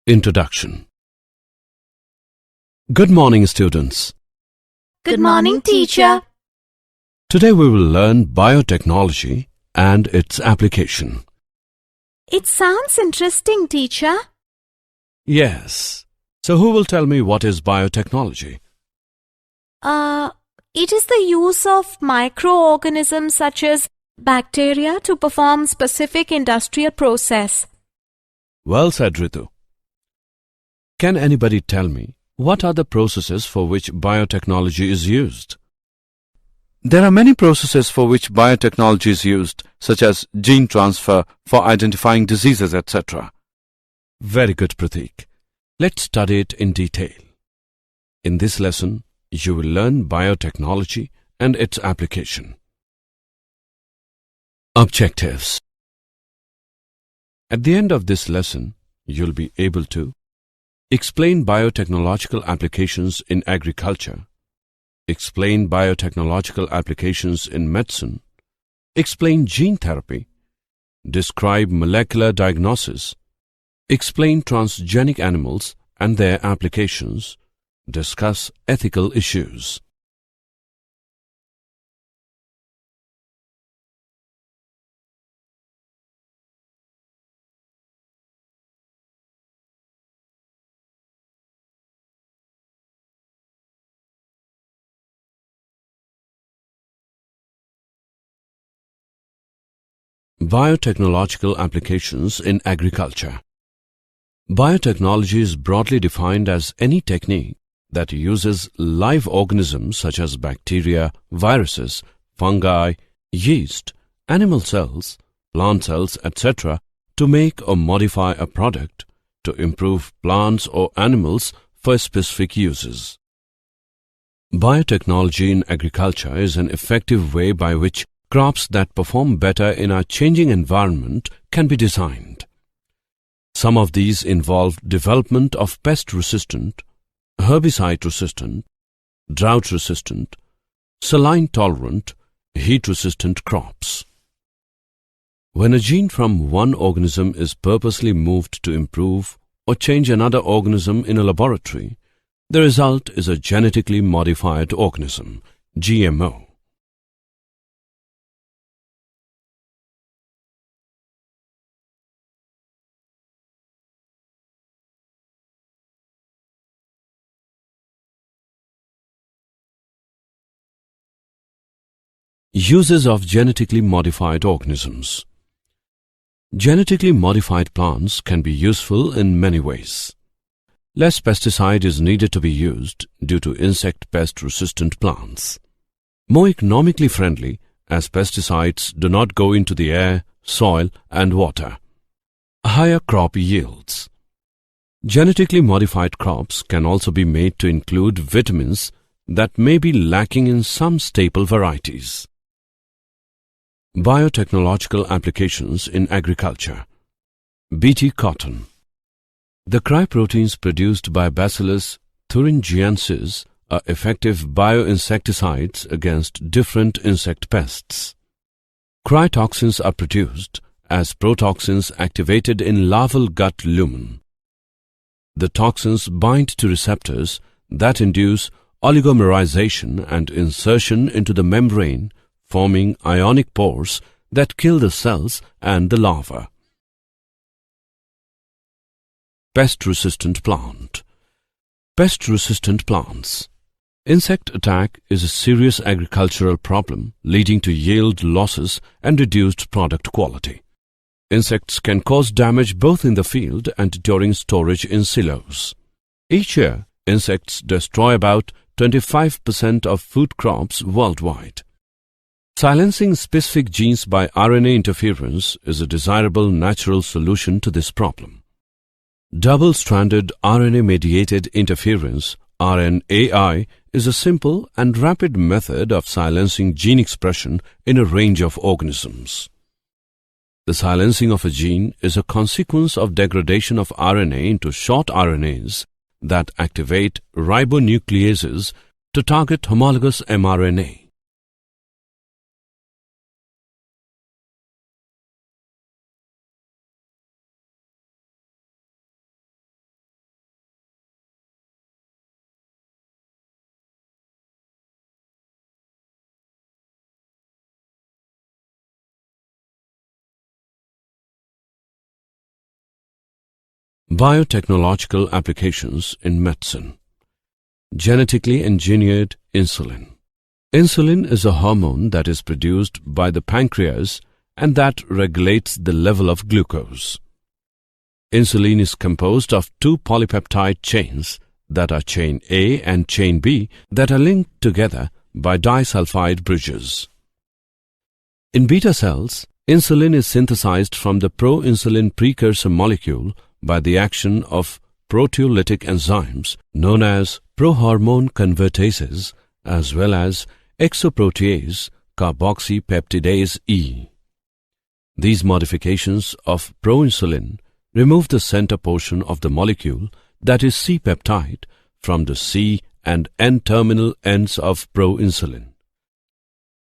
Introduction. Good morning, students. Good morning, teacher. Today we will learn biotechnology and its application. It sounds interesting, teacher. Yes. So who will tell me what is biotechnology? It is the use of microorganisms such as bacteria to perform specific industrial process. Well said, Ritu. Can anybody tell me what are the processes for which biotechnology is used? There are many processes for which biotechnology is used, such as gene transfer for identifying diseases, etc. Very good, Prateek. Let's study it in detail. In this lesson, you will learn biotechnology and its application. Objectives. At the end of this lesson, you'll be able to explain biotechnological applications in agriculture, explain biotechnological applications in medicine, explain gene therapy, describe molecular diagnosis, explain transgenic animals and their applications, discuss ethical issues. Biotechnological applications in agriculture. Biotechnology is broadly defined as any technique that uses live organisms such as bacteria, viruses, fungi, yeast, animal cells, plant cells, etc. to make or modify a product to improve plants or animals for specific uses. Biotechnology in agriculture is an effective way by which crops that perform better in our changing environment can be designed. Some of these involve development of pest-resistant, herbicide-resistant, drought-resistant, saline-tolerant, heat-resistant crops. When a gene from one organism is purposely moved to improve or change another organism in a laboratory, the result is a genetically modified organism, GMO. Uses of genetically modified organisms. Genetically modified plants can be useful in many ways. Less pesticide is needed to be used due to insect pest-resistant plants. More economically friendly, as pesticides do not go into the air, soil and water. Higher crop yields. Genetically modified crops can also be made to include vitamins that may be lacking in some staple varieties. Biotechnological applications in agriculture. Bt cotton. The cryproteins produced by Bacillus thuringiensis are effective bioinsecticides against different insect pests. Crytoxins are produced as protoxins activated in larval gut lumen. The toxins bind to receptors that induce oligomerization and insertion into the membrane, forming ionic pores that kill the cells and the larva. Pest-resistant plant. Pest-resistant plants. Insect attack is a serious agricultural problem leading to yield losses and reduced product quality. Insects can cause damage both in the field and during storage in silos. Each year, insects destroy about 25% of food crops worldwide. Silencing specific genes by RNA interference is a desirable natural solution to this problem. Double-stranded RNA-mediated interference, RNAi, is a simple and rapid method of silencing gene expression in a range of organisms. The silencing of a gene is a consequence of degradation of RNA into short RNAs that activate ribonucleases to target homologous mRNA. Biotechnological applications in medicine. Genetically engineered insulin. Insulin is a hormone that is produced by the pancreas and that regulates the level of glucose. Insulin is composed of two polypeptide chains that are chain A and chain B that are linked together by disulfide bridges. In beta cells, insulin is synthesized from the proinsulin precursor molecule by the action of proteolytic enzymes known as prohormone convertases as well as exoprotease carboxypeptidase E. These modifications of proinsulin remove the center portion of the molecule, that is C-peptide, from the C and N-terminal ends of proinsulin.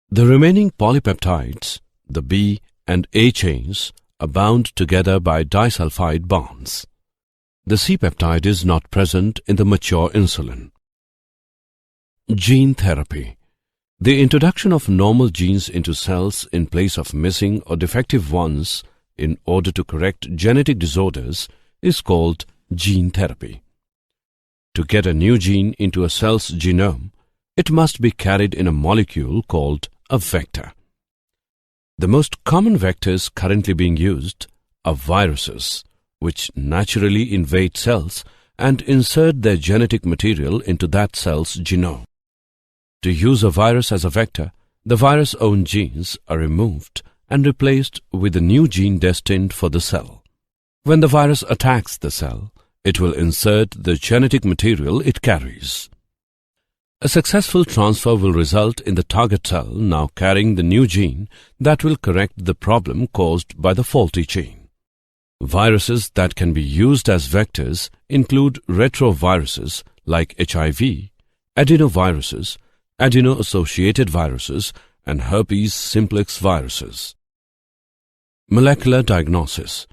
The remaining polypeptides, the B and A chains, are bound together by disulfide bonds. The C-peptide is not present in the mature insulin. Gene therapy. The introduction of normal genes into cells in place of missing or defective ones in order to correct genetic disorders is called gene therapy. To get a new gene into a cell's genome, it must be carried in a molecule called a vector. The most common vectors currently being used are viruses, which naturally invade cells and insert their genetic material into that cell's genome. To use a virus as a vector, the virus' own genes are removed and replaced with a new gene destined for the cell. When the virus attacks the cell, it will insert the genetic material it carries. A successful transfer will result in the target cell now carrying the new gene that will correct the problem caused by the faulty gene. Viruses that can be used as vectors include retroviruses like HIV, adenoviruses, adeno-associated viruses, and herpes simplex viruses. Molecular diagnosis.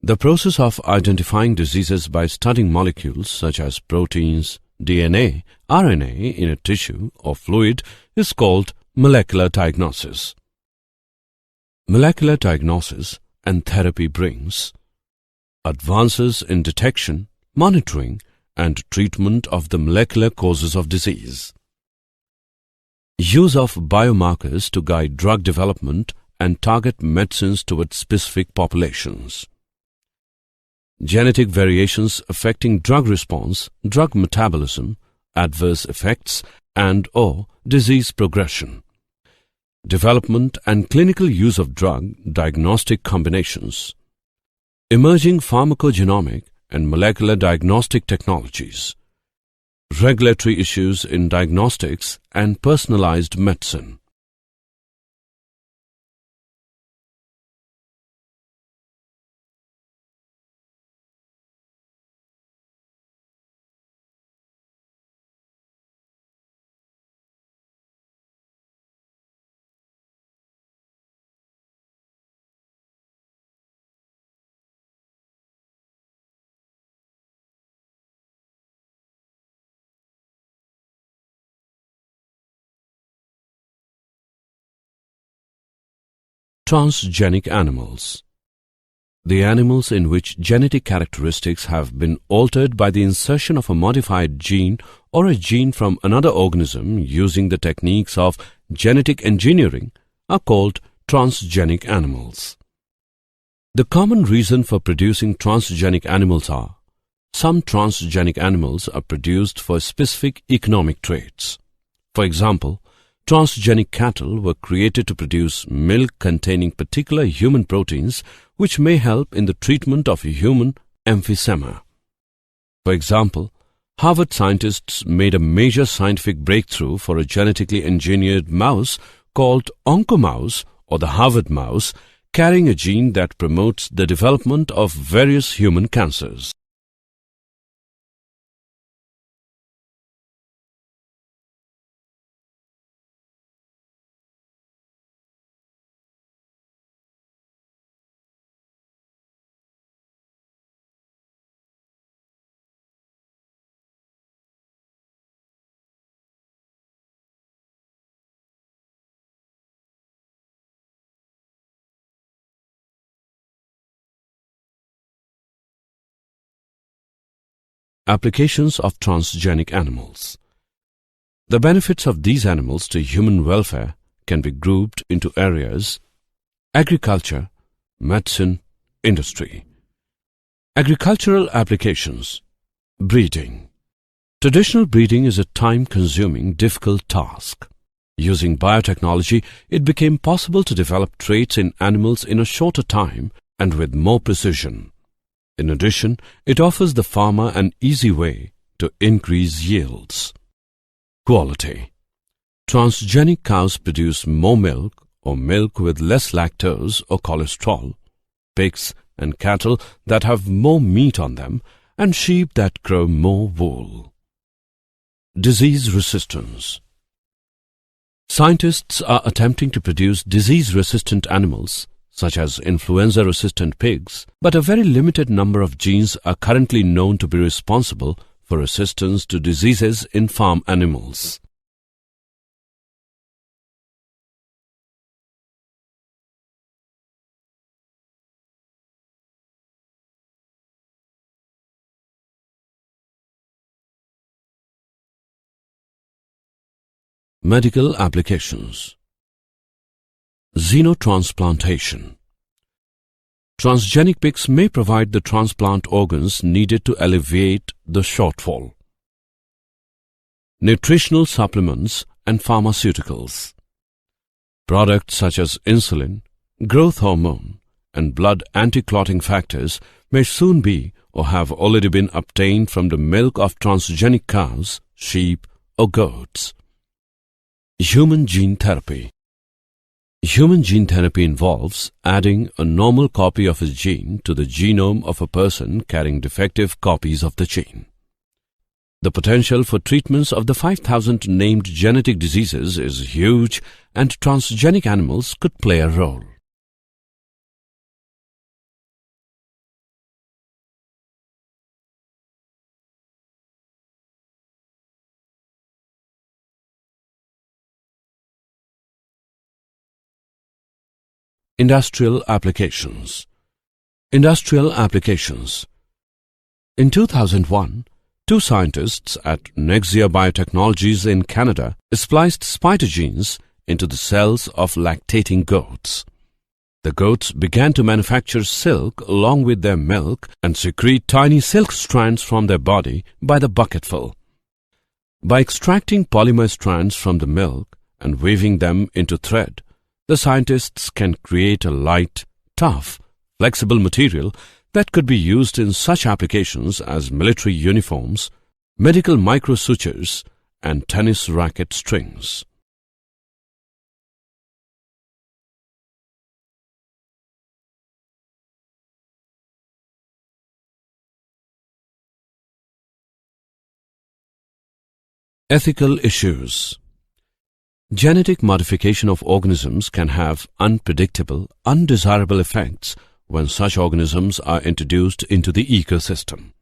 The process of identifying diseases by studying molecules such as proteins, DNA, RNA in a tissue or fluid is called molecular diagnosis. Molecular diagnosis and therapy brings advances in detection, monitoring, and treatment of the molecular causes of disease. Use of biomarkers to guide drug development and target medicines towards specific populations. Genetic variations affecting drug response, drug metabolism, adverse effects, and/or disease progression. Development and clinical use of drug diagnostic combinations. Emerging pharmacogenomic and molecular diagnostic technologies. Regulatory issues in diagnostics and personalized medicine. Transgenic animals. The animals in which genetic characteristics have been altered by the insertion of a modified gene or a gene from another organism using the techniques of genetic engineering are called transgenic animals. The common reason for producing transgenic animals are: some transgenic animals are produced for specific economic traits. For example, transgenic cattle were created to produce milk containing particular human proteins which may help in the treatment of human emphysema. For example, Harvard scientists made a major scientific breakthrough for a genetically engineered mouse called OncoMouse or the Harvard mouse, carrying a gene that promotes the development of various human cancers. Applications of transgenic animals. The benefits of these animals to human welfare can be grouped into areas: agriculture, medicine, industry. Agricultural applications. Breeding. Traditional breeding is a time-consuming, difficult task. Using biotechnology, it became possible to develop traits in animals in a shorter time and with more precision. In addition, it offers the farmer an easy way to increase yields. Quality. Transgenic cows produce more milk or milk with less lactose or cholesterol, pigs and cattle that have more meat on them, and sheep that grow more wool. Disease resistance. Scientists are attempting to produce disease-resistant animals, such as influenza-resistant pigs, but a very limited number of genes are currently known to be responsible for resistance to diseases in farm animals. Medical applications. Xenotransplantation. Transgenic pigs may provide the transplant organs needed to alleviate the shortfall. Nutritional supplements and pharmaceuticals. Products such as insulin, growth hormone, and blood anti-clotting factors may soon be or have already been obtained from the milk of transgenic cows, sheep, or goats. Human gene therapy. Human gene therapy involves adding a normal copy of a gene to the genome of a person carrying defective copies of the gene. The potential for treatments of the 5,000 named genetic diseases is huge, and transgenic animals could play a role. Industrial applications. Industrial applications. In 2001, two scientists at Nexia Biotechnologies in Canada spliced spider genes into the cells of lactating goats. The goats began to manufacture silk along with their milk and secrete tiny silk strands from their body by the bucketful. By extracting polymer strands from the milk and weaving them into thread, the scientists can create a light, tough, flexible material that could be used in such applications as military uniforms, medical microsutures, and tennis racket strings. Ethical issues. Genetic modification of organisms can have unpredictable, undesirable effects when such organisms are introduced into the ecosystem.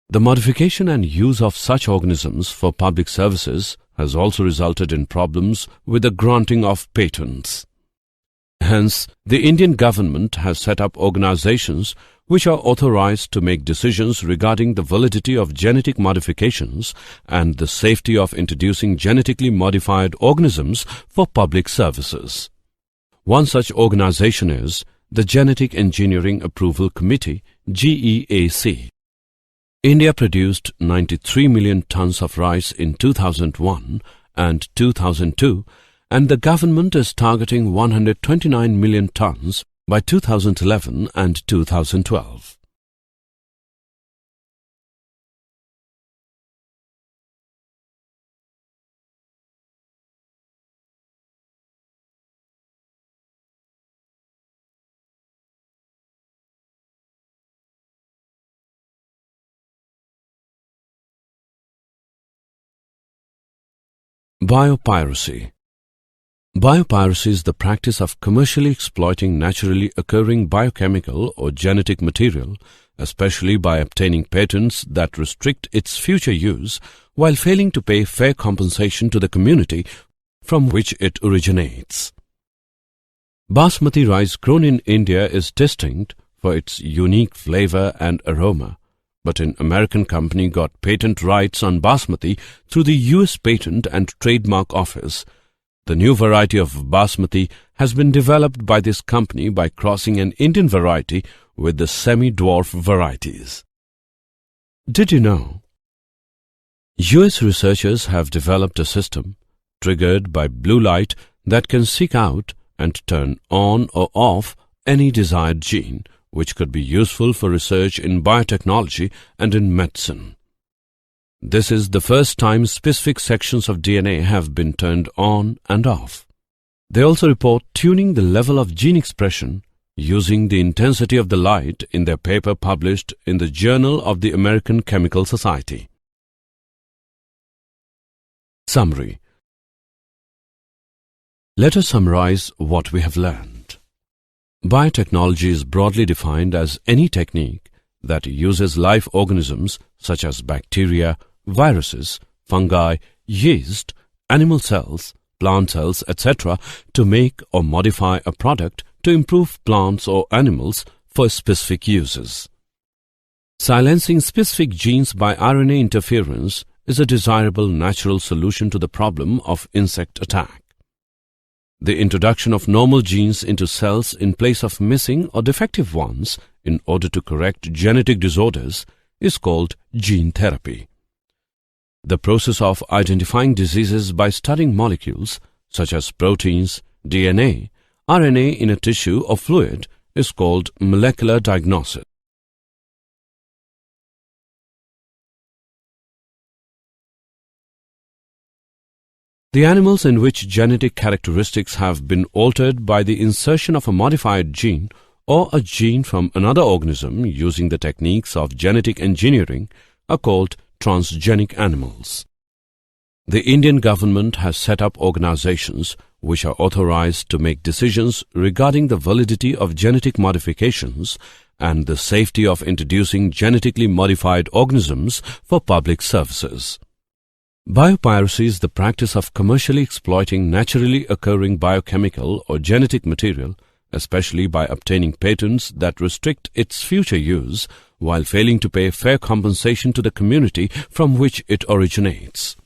The modification and use of such organisms for public services has also resulted in problems with the granting of patents. Hence, the Indian government has set up organizations which are authorized to make decisions regarding the validity of genetic modifications and the safety of introducing genetically modified organisms for public services. One such organization is the Genetic Engineering Approval Committee, GEAC. India produced 93 million tons of rice in 2001 and 2002, and the government is targeting 129 million tons by 2011 and 2012. Biopiracy. Biopiracy is the practice of commercially exploiting naturally occurring biochemical or genetic material, especially by obtaining patents that restrict its future use while failing to pay fair compensation to the community from which it originates. Basmati rice grown in India is distinct for its unique flavor and aroma, but an American company got patent rights on basmati through the US Patent and Trademark Office. The new variety of basmati has been developed by this company by crossing an Indian variety with the semi-dwarf varieties. Did you know? US researchers have developed a system triggered by blue light that can seek out and turn on or off any desired gene, which could be useful for research in biotechnology and in medicine. This is the first time specific sections of DNA have been turned on and off. They also report tuning the level of gene expression using the intensity of the light in their paper published in the Journal of the American Chemical Society. Summary. Let us summarize what we have learned. Biotechnology is broadly defined as any technique that uses live organisms such as bacteria, viruses, fungi, yeast, animal cells, plant cells, etc. to make or modify a product to improve plants or animals for specific uses. Silencing specific genes by RNA interference is a desirable natural solution to the problem of insect attack. The introduction of normal genes into cells in place of missing or defective ones in order to correct genetic disorders is called gene therapy. The process of identifying diseases by studying molecules such as proteins, DNA, RNA in a tissue or fluid is called molecular diagnosis. The animals in which genetic characteristics have been altered by the insertion of a modified gene or a gene from another organism using the techniques of genetic engineering are called transgenic animals. The Indian government has set up organizations which are authorized to make decisions regarding the validity of genetic modifications and the safety of introducing genetically modified organisms for public services. Biopiracy is the practice of commercially exploiting naturally occurring biochemical or genetic material, especially by obtaining patents that restrict its future use while failing to pay fair compensation to the community from which it originates.